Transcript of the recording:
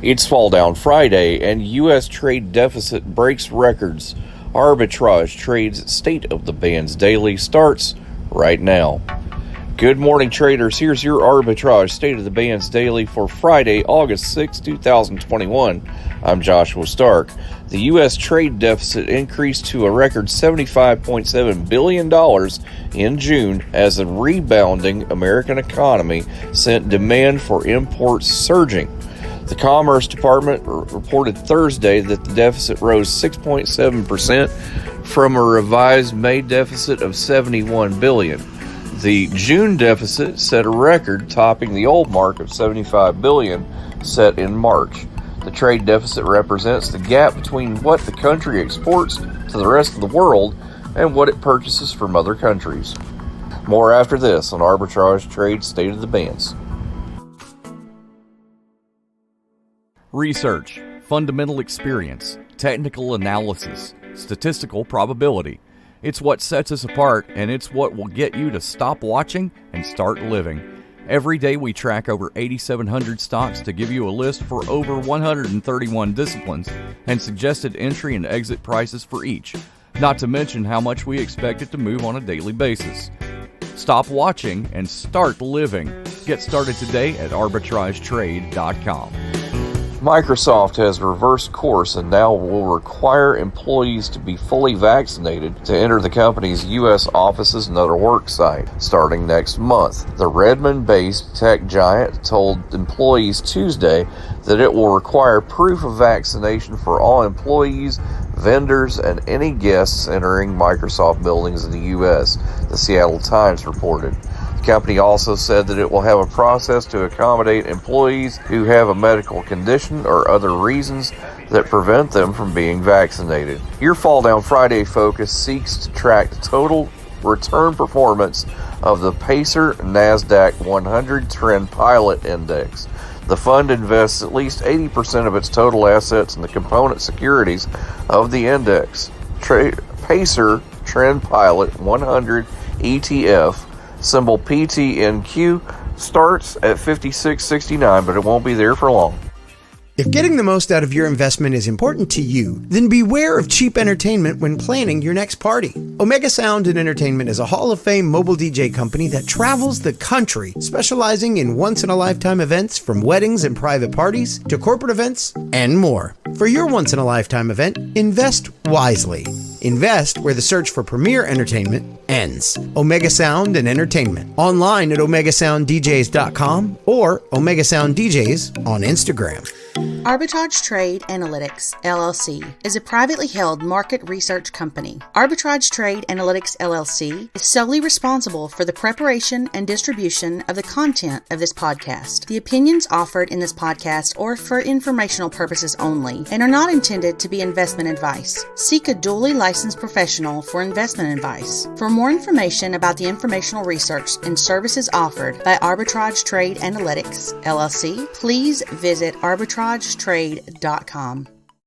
It's Fall Down Friday, and U.S. trade deficit breaks records. Arbitrage Trade's State of the Bands Daily starts right now. Good morning, traders. Here's your Arbitrage State of the Bands Daily for Friday, August 6, 2021. I'm Joshua Stark. The U.S. trade deficit increased to a record $75.7 billion in June as a rebounding American economy sent demand for imports surging. The Commerce Department reported Thursday that the deficit rose 6.7% from a revised May deficit of $71 billion. The June deficit set a record, topping the old mark of $75 billion set in March. The trade deficit represents the gap between what the country exports to the rest of the world and what it purchases from other countries. More after this on Arbitrage Trade State of the Bands. Research, fundamental experience, technical analysis, statistical probability. It's what sets us apart, and it's what will get you to stop watching and start living. Every day we track over 8,700 stocks to give you a list for over 131 disciplines and suggested entry and exit prices for each, not to mention how much we expect it to move on a daily basis. Stop watching and start living. Get started today at arbitragetrade.com. Microsoft has reversed course and now will require employees to be fully vaccinated to enter the company's U.S. offices and other work site starting next month. The Redmond-based tech giant told employees Tuesday that it will require proof of vaccination for all employees, vendors, and any guests entering Microsoft buildings in the U.S., the Seattle Times reported. The company also said that it will have a process to accommodate employees who have a medical condition or other reasons that prevent them from being vaccinated. Your Fall Down Friday focus seeks to track the total return performance of the Pacer NASDAQ 100 Trend Pilot Index. The fund invests at least 80% of its total assets in the component securities of the index. Pacer Trend Pilot 100 ETF, symbol PTNQ, starts at $56.69, but it won't be there for long. If getting the most out of your investment is important to you, then beware of cheap entertainment when planning your next party. Omega Sound and Entertainment is a Hall of Fame mobile DJ company that travels the country, specializing in once-in-a-lifetime events from weddings and private parties to corporate events and more. For your once-in-a-lifetime event, invest wisely. Invest where the search for premier entertainment ends. Omega Sound and Entertainment. Online at OmegaSoundDJs.com or Omega Sound DJs on Instagram. Arbitrage Trade Analytics, LLC, is a privately held market research company. Arbitrage Trade Analytics, LLC, is solely responsible for the preparation and distribution of the content of this podcast. The opinions offered in this podcast are for informational purposes only and are not intended to be investment advice. Seek a duly licensed professional for investment advice. For more information about the informational research and services offered by Arbitrage Trade Analytics, LLC, please visit arbitragetrade.com.